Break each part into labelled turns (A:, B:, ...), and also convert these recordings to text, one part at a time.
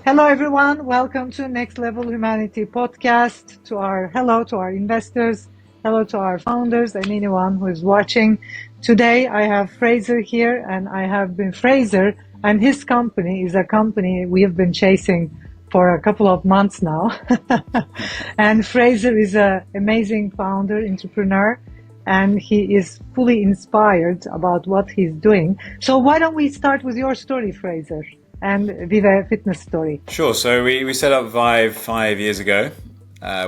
A: Hello, everyone. Welcome to Next Level Humanity podcast. Hello to our investors, hello to our founders, and anyone who is watching. Today, I have Fraser here, and Fraser, and his company is a company we have been chasing for a couple of months now. And Fraser is an amazing founder, entrepreneur, and he is fully inspired about what he's doing. So why don't we start with your story, Fraser? And Vive Fitness story.
B: Sure. So we set up Vive 5 years ago.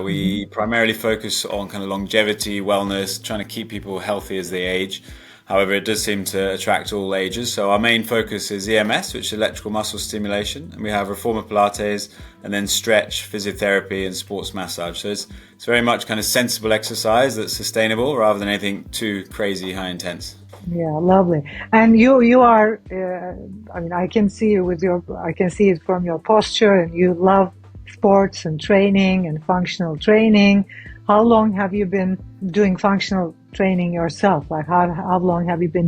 B: We primarily focus on kind of longevity, wellness, trying to keep people healthy as they age. However, it does seem to attract all ages. So our main focus is EMS, which is electrical muscle stimulation. And we have reformer Pilates and then stretch, physiotherapy and sports massage. So it's very much kind of sensible exercise that's sustainable rather than anything too crazy, high intense.
A: Yeah, lovely. And you are, I can see it from your posture, and you love sports and training and functional training. How long have you been doing functional training yourself? Like how long have you been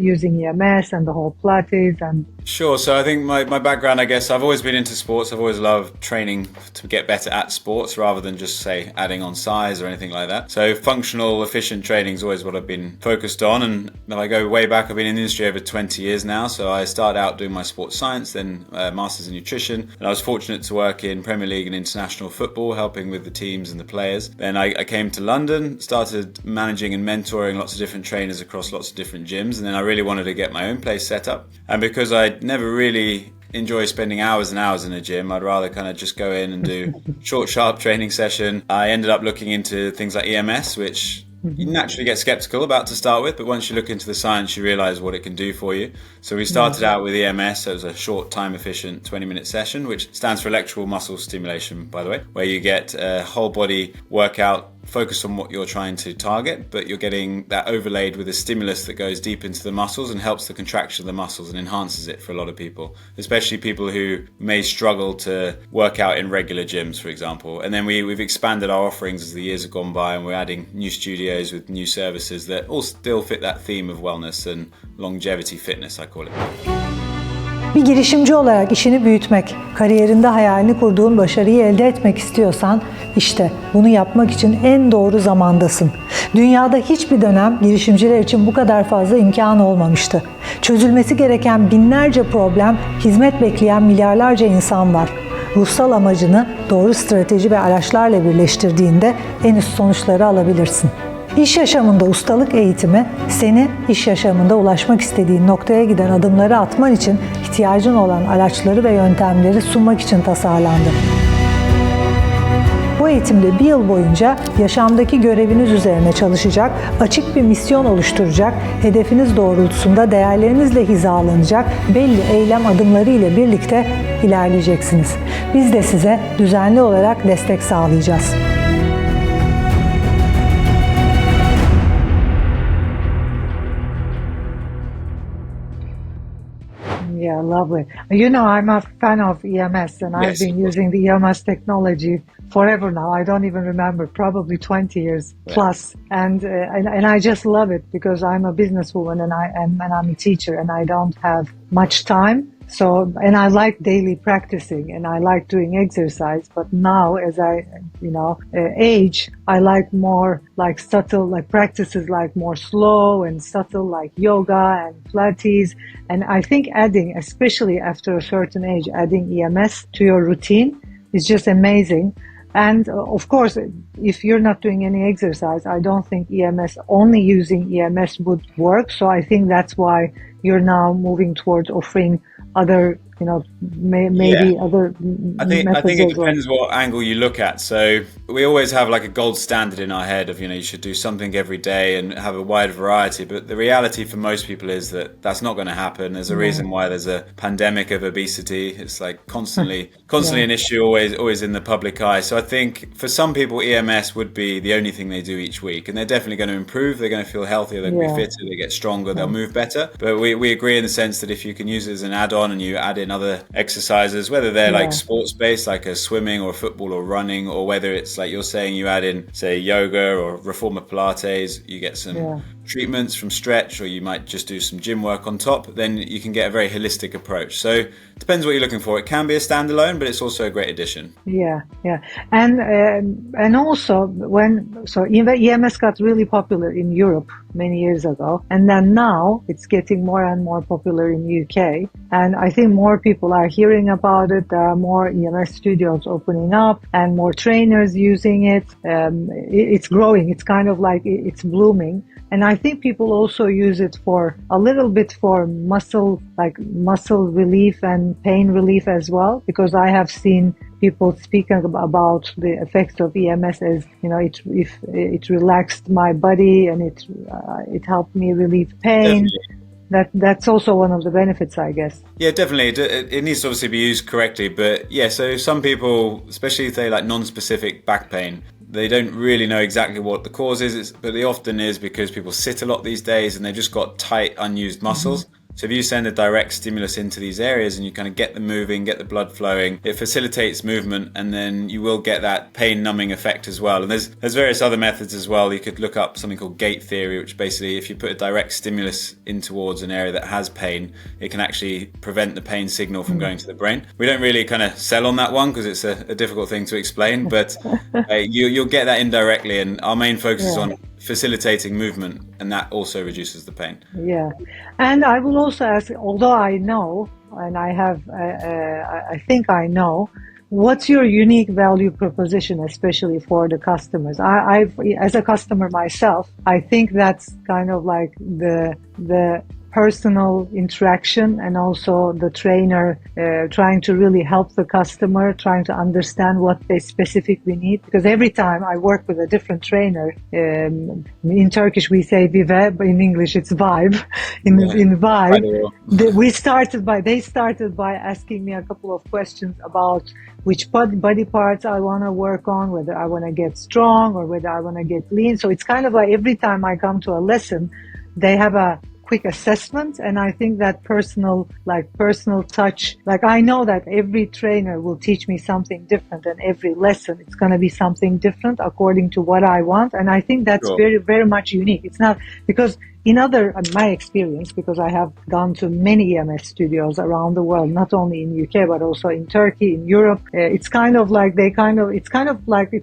A: using EMS and the whole Pilates and...
B: Sure. So I think my background, I guess, I've always been into sports. I've always loved training to get better at sports rather than just, say, adding on size or anything like that. So functional, efficient training is always what I've been focused on. And if I go way back, I've been in the industry over 20 years now. So I started out doing my sports science, then Masters in Nutrition. And I was fortunate to work in Premier League and international football, helping with the teams and the players. Then I came to London, started managing and mentoring lots of different trainers across lots of different gyms. And then I really wanted to get my own place set up. And because I never really enjoy spending hours and hours in a gym, I'd rather kind of just go in and do short, sharp training session. I ended up looking into things like EMS, which you naturally get skeptical about to start with, but once you look into the science, you realize what it can do for you. So we started out with EMS. So it was a short, time efficient 20-minute session, which stands for electrical muscle stimulation, by the way, where you get a whole body workout focused on what you're trying to target, but you're getting that overlaid with a stimulus that goes deep into the muscles and helps the contraction of the muscles and enhances it for a lot of people, especially people who may struggle to work out in regular gyms, for example. And then we've expanded our offerings as the years have gone by, and we're adding new studios with new services that all still fit that theme of wellness and longevity fitness, I call it.
C: Bir girişimci olarak işini büyütmek, kariyerinde hayalini kurduğun başarıyı elde etmek istiyorsan, işte bunu yapmak için en doğru zamandasın. Dünyada hiçbir dönem girişimciler için bu kadar fazla imkan olmamıştı. Çözülmesi gereken binlerce problem, hizmet bekleyen milyarlarca insan var. Ruhsal amacını doğru strateji ve araçlarla birleştirdiğinde en üst sonuçları alabilirsin. İş yaşamında ustalık eğitimi, seni iş yaşamında ulaşmak istediğin noktaya giden adımları atman için ihtiyacın olan araçları ve yöntemleri sunmak için tasarlandı. Bu eğitimde bir yıl boyunca yaşamdaki göreviniz üzerine çalışacak, açık bir misyon oluşturacak, hedefiniz doğrultusunda değerlerinizle hizalanacak belli eylem adımları ile birlikte ilerleyeceksiniz. Biz de size düzenli olarak destek sağlayacağız.
A: Yeah, lovely. I'm a fan of EMS, and I've been using the EMS technology forever now. I don't even remember, probably 20 years plus. And I just love it because I'm a businesswoman and I'm a teacher, and I don't have much time. So, and I like daily practicing, and I like doing exercise, but now as I, age, I like more like subtle, like practices like more slow and subtle, like yoga and Pilates. And I think adding, especially after a certain age, adding EMS to your routine is just amazing. And of course, if you're not doing any exercise, I don't think only using EMS would work. So I think that's why you're now moving towards offering other, maybe other methods.
B: I think it depends what angle you look at. So we always have like a gold standard in our head of, you should do something every day and have a wide variety. But the reality for most people is that that's not going to happen. There's a reason why there's a pandemic of obesity. It's like constantly an issue, always in the public eye. So I think for some people, EMS would be the only thing they do each week. And they're definitely going to improve. They're going to feel healthier. They're going to be fitter. They get stronger. They'll move better. But we agree in the sense that if you can use it as an add-on and you add in other exercises, whether they're like sports-based, like a swimming or football or running, or whether it's like you're saying you add in, say, yoga or reformer Pilates, you get some treatments, from stretch, or you might just do some gym work on top, then you can get a very holistic approach. So it depends what you're looking for. It can be a standalone, but it's also a great addition.
A: Yeah, yeah. And also EMS got really popular in Europe many years ago, and then now it's getting more and more popular in UK, and I think more people are hearing about it. There are more EMS studios opening up and more trainers using it. It's growing. It's kind of like it's blooming. And I think people also use it for a little bit for muscle relief and pain relief as well, because I have seen people speaking about the effects of EMS as, it relaxed my body and it helped me relieve pain. Definitely. That's also one of the benefits, I guess.
B: Yeah, definitely. It needs to obviously be used correctly, but yeah, so some people, especially if they like non-specific back pain, they don't really know exactly what the cause is, but it often is because people sit a lot these days and they've just got tight, unused muscles. Mm-hmm. So if you send a direct stimulus into these areas and you kind of get them moving, get the blood flowing, it facilitates movement, and then you will get that pain numbing effect as well. And there's various other methods as well. You could look up something called gate theory, which basically if you put a direct stimulus in towards an area that has pain, it can actually prevent the pain signal from going to the brain. We don't really kind of sell on that one because it's a difficult thing to explain, but you'll get that indirectly, and our main focus is on facilitating movement, and that also reduces the pain.
A: Yeah, and I will also ask, although I know, and I think I know, what's your unique value proposition, especially for the customers? I've, as a customer myself, I think that's kind of like the personal interaction, and also the trainer trying to really help the customer, trying to understand what they specifically need. Because every time I work with a different trainer, in Turkish we say vibe, but in English it's vibe. In vibe, they started by asking me a couple of questions about which body parts I want to work on, whether I want to get strong or whether I want to get lean. So it's kind of like every time I come to a lesson, they have a quick assessment, and I think that personal touch, I know that every trainer will teach me something different, and every lesson it's going to be something different according to what I want, and I think that's very, very much unique. It's not because in my experience, because I have gone to many EMS studios around the world, not only in UK but also in Turkey, in Europe, it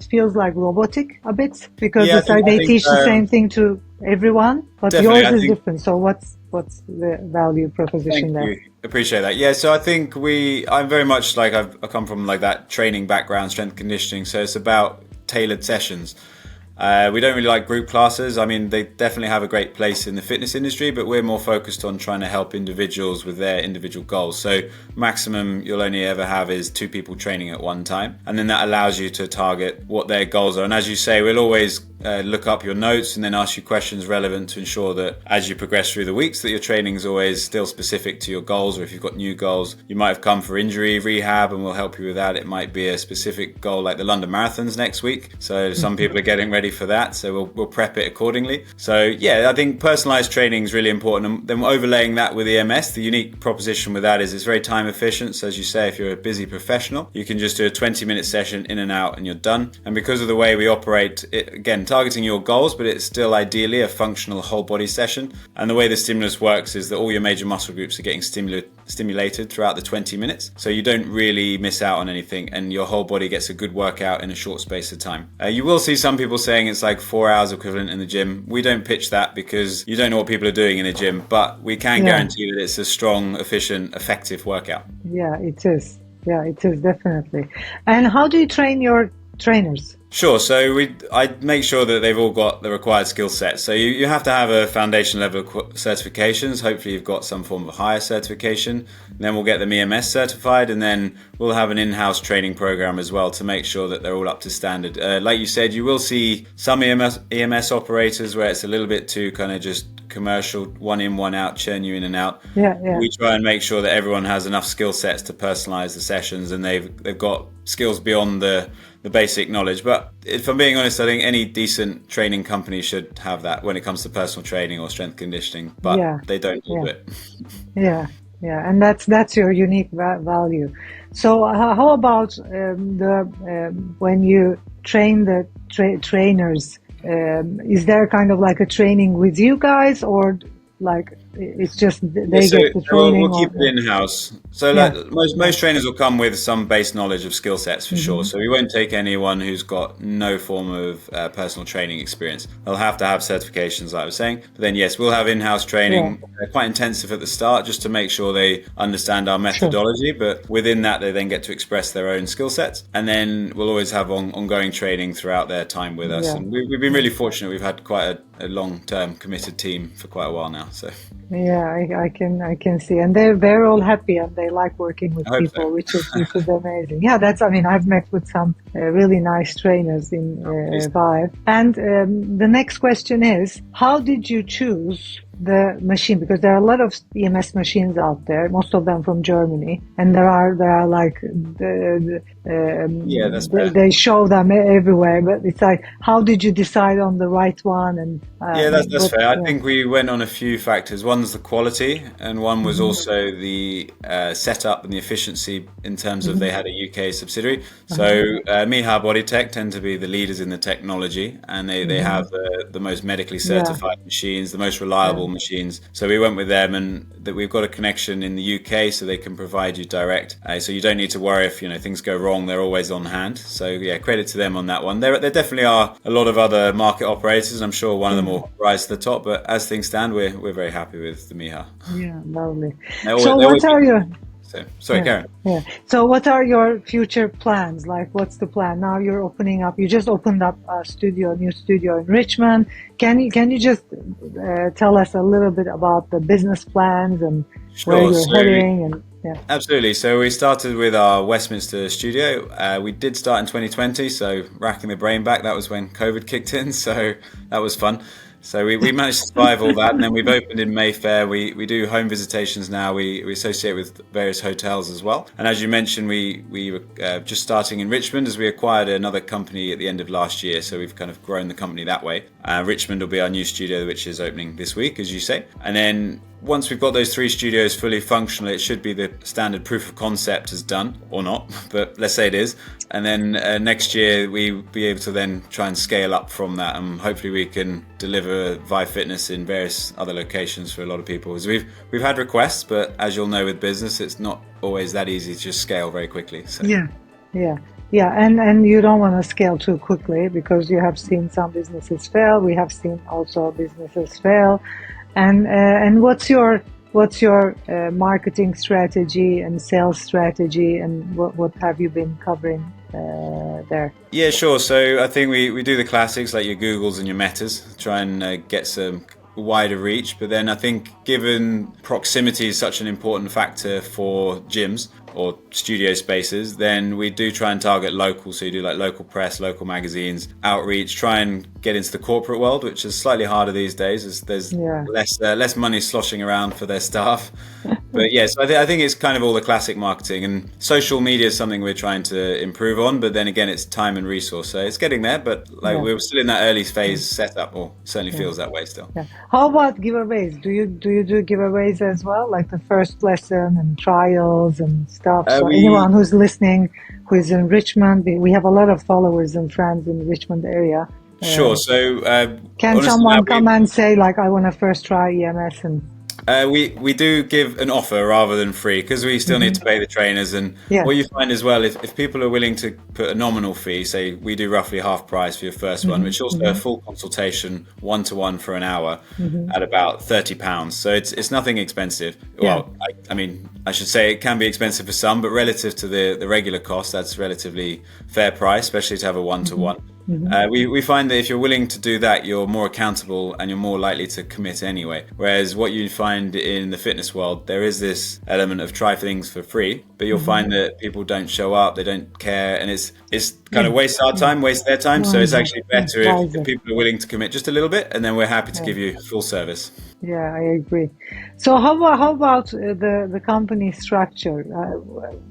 A: feels like robotic a bit, because they teach the same thing to everyone, but yours is different. So what's the value proposition there?
B: Thank you. Appreciate that. Yeah, so I think I'm very much like I come from like that training background, strength conditioning. So it's about tailored sessions. We don't really like group classes. I mean, they definitely have a great place in the fitness industry, but we're more focused on trying to help individuals with their individual goals. So maximum you'll only ever have is 2 people training at one time. And then that allows you to target what their goals are. And as you say, we'll always look up your notes and then ask you questions relevant to ensure that as you progress through the weeks that your training is always still specific to your goals, or if you've got new goals. You might have come for injury rehab and we'll help you with that. It might be a specific goal like the London Marathon's next week. So some people are getting ready for that, so we'll prep it accordingly. So yeah, I think personalized training is really important, and then overlaying that with EMS, the unique proposition with that is it's very time efficient. So as you say, if you're a busy professional, you can just do a 20-minute session in and out and you're done. And because of the way we operate, again, targeting your goals, but it's still ideally a functional whole body session. And the way the stimulus works is that all your major muscle groups are getting stimulated throughout the 20 minutes. So you don't really miss out on anything, and your whole body gets a good workout in a short space of time. You will see some people saying it's like 4 hours equivalent in the gym. We don't pitch that because you don't know what people are doing in a gym, but we can guarantee that it's a strong, efficient, effective workout.
A: Yeah, it is. Yeah, it is definitely. And how do you train your trainers?
B: Sure. So I make sure that they've all got the required skill set. So you have to have a foundation level certifications. Hopefully you've got some form of higher certification. And then we'll get them EMS certified, and then we'll have an in-house training program as well to make sure that they're all up to standard. Like you said, you will see some EMS operators where it's a little bit too kind of just commercial, one in, one out, churn you in and out. We try and make sure that everyone has enough skill sets to personalize the sessions, and they've got skills beyond the basic knowledge. But if I'm being honest, I think any decent training company should have that when it comes to personal training or strength conditioning, but they don't do it.
A: And that's your unique value. So how about when you train the trainers is there kind of like a training with you guys, or like it's just they get the training?
B: We'll keep it in-house. So like most trainers will come with some base knowledge of skill sets for sure. So we won't take anyone who's got no form of personal training experience. They'll have to have certifications, like I was saying. But then yes, we'll have in-house training, quite intensive at the start, just to make sure they understand our methodology. But within that, they then get to express their own skill sets. And then we'll always have ongoing training throughout their time with us. And we've been really fortunate. We've had quite a long-term committed team for quite a while now. So
A: I can see, and they're all happy and they like working with people, which is amazing. Yeah, I mean, I've met with some really nice trainers in Vive. And the next question is, how did you choose the machine? Because there are a lot of EMS machines out there, most of them from Germany, and there are like they show them everywhere. But it's like, how did you decide on the right one? And
B: that's fair. I think we went on a few factors. One's the quality, and one was also the setup and the efficiency in terms of they had a UK subsidiary. So Miha Bodytech tend to be the leaders in the technology, and they have the most medically certified machines, the most reliable machines. So we went with them, and that we've got a connection in the UK, so they can provide you direct. So you don't need to worry if things go wrong. They're always on hand. So yeah, credit to them on that one. There definitely are a lot of other market operators, and I'm sure one of them will rise to the top. But as things stand, we're very happy with the Miha.
A: Yeah, lovely. So what are your
B: sorry, Karen.
A: Yeah. So what are your future plans? Like, what's the plan? Now you're opening up. You just opened up a new studio in Richmond. Can you just tell us a little bit about the business plans and where you're heading? And
B: absolutely. So we started with our Westminster studio. We did start in 2020. So racking the brain back, that was when COVID kicked in. So that was fun. So we managed to survive all that, and then we've opened in Mayfair. We do home visitations now. We associate with various hotels as well. And as you mentioned, we were just starting in Richmond as we acquired another company at the end of last year. So we've kind of grown the company that way. Richmond will be our new studio, which is opening this week, as you say. And then once we've got those 3 studios fully functional, it should be the standard proof of concept is done, or not, but let's say it is. And then next year we'll be able to then try and scale up from that, and hopefully we can deliver Vive Fitness in various other locations for a lot of people. Because we've had requests, but as you'll know with business, it's not always that easy to just scale very quickly. So.
A: Yeah, and you don't want to scale too quickly, because you have seen some businesses fail. We have seen also businesses fail. And what's your marketing strategy and sales strategy, and what have you been covering there?
B: Yeah, sure. So I think we do the classics like your Googles and your Metas, try and get some wider reach. But then I think given proximity is such an important factor for gyms or studio spaces, then we do try and target local. So you do like local press, local magazines, outreach, try and get into the corporate world, which is slightly harder these days as there's less money sloshing around for their staff. But yes, I think it's kind of all the classic marketing, and social media is something we're trying to improve on. But then again, it's time and resource. So it's getting there, but we're still in that early phase setup, or certainly feels that way still.
A: Yeah. How about giveaways? Do you do giveaways as well, like the first lesson and trials and stuff? So anyone who's listening, who is in Richmond, we have a lot of followers and friends in the Richmond area.
B: Sure. So
A: can someone come and say, like, I want to first try EMS? And
B: we do give an offer rather than free, because we still need to pay the trainers. And what you find as well, if people are willing to put a nominal fee, say we do roughly half price for your first one, which is also a full consultation 1-to-1 for an hour at about £30. So it's nothing expensive. Well, I mean, I should say it can be expensive for some, but relative to the regular cost, that's relatively fair price, especially to have a 1-to-1. We find that if you're willing to do that, you're more accountable and you're more likely to commit anyway. Whereas what you find in the fitness world, there is this element of try things for free, but you'll find that people don't show up, they don't care, and it's kind of waste our time, waste their time. So it's actually better if people are willing to commit just a little bit, and then we're happy to give you full service.
A: Yeah, I agree. So how about the company structure?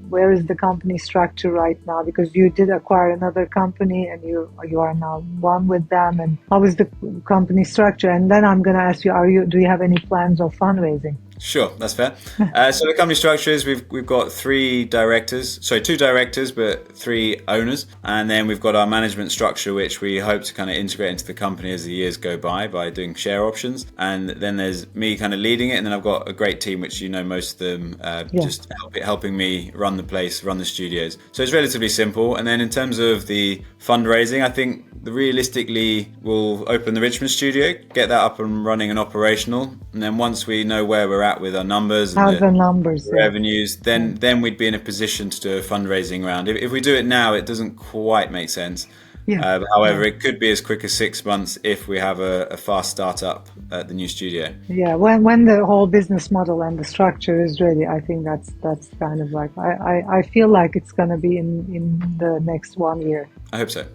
A: Where is the company structure right now? Because you did acquire another company, and you are now one with them. And how is the company structure? And then I'm going to ask you, do you have any plans of fundraising?
B: Sure, that's fair. So the company structure is we've got two directors, but 3 owners, and then we've got our management structure, which we hope to kind of integrate into the company as the years go by doing share options. And then there's me kind of leading it, and then I've got a great team, which most of them just helping me run the place, run the studios. So it's relatively simple. And then in terms of the fundraising, I think realistically we'll open the Richmond studio, get that up and running and operational, and then once we know where we're at with our numbers and the revenues, then we'd be in a position to do a fundraising round. If we do it now, it doesn't quite make sense. However, it could be as quick as 6 months if we have a fast startup at the new studio.
A: Yeah, when the whole business model and the structure is ready, I think that's kind of like I feel like it's going to be in the next 1 year.
B: I hope so.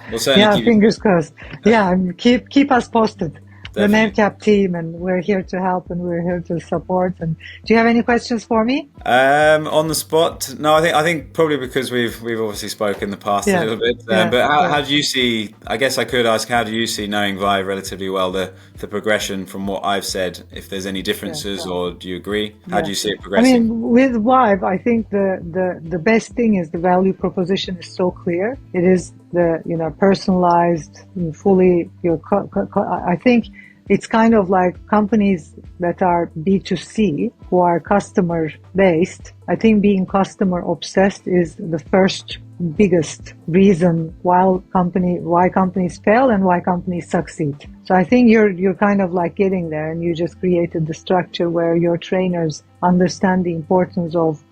B: We'll certainly
A: fingers crossed. Yeah, keep us posted.
B: Definitely.
A: The NavCap team, and we're here to help and we're here to support. And do you have any questions for me?
B: On the spot, no. I think probably because we've obviously spoken in the past a little bit. But how do you see? I guess I could ask, how do you see, knowing Vive relatively well, the progression from what I've said? If there's any differences, or do you agree? How do you see it progressing?
A: I mean, with Vive, I think the best thing is the value proposition is so clear. It is the personalized, fully. I think it's kind of like companies that are B2C, who are customer based. I think being customer obsessed is the first biggest reason why companies fail and why companies succeed. So I think you're kind of like getting there, and you just created the structure where your trainers understand the importance of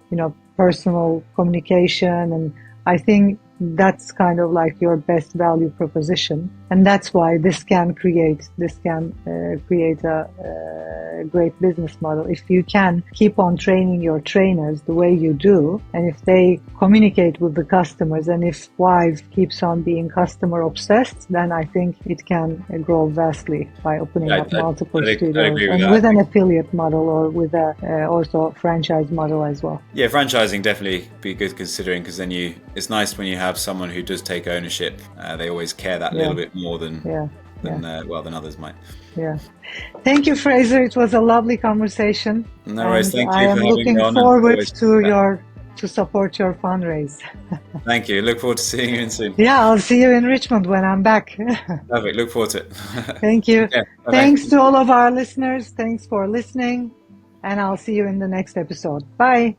A: personal communication, and I think that's kind of like your best value proposition, and that's why this can create a great business model. If you can keep on training your trainers the way you do, and if they communicate with the customers, and if Vive keeps on being customer obsessed, then I think it can grow vastly by opening up multiple studios, and with an affiliate model, or with a also franchise model as well.
B: Yeah, franchising definitely be good considering, because then it's nice when you have someone who does take ownership. They always care that little bit more than others might.
A: Yeah. Thank you, Fraser. It was a lovely conversation.
B: No worries. Thank you.
A: I am looking forward to support your fundraise.
B: Thank you. Look forward to seeing you in soon.
A: Yeah, I'll see you in Richmond when I'm back.
B: Perfect. Look forward to it.
A: Thank you.
B: Yeah,
A: thanks to all of our listeners. Thanks for listening. And I'll see you in the next episode. Bye.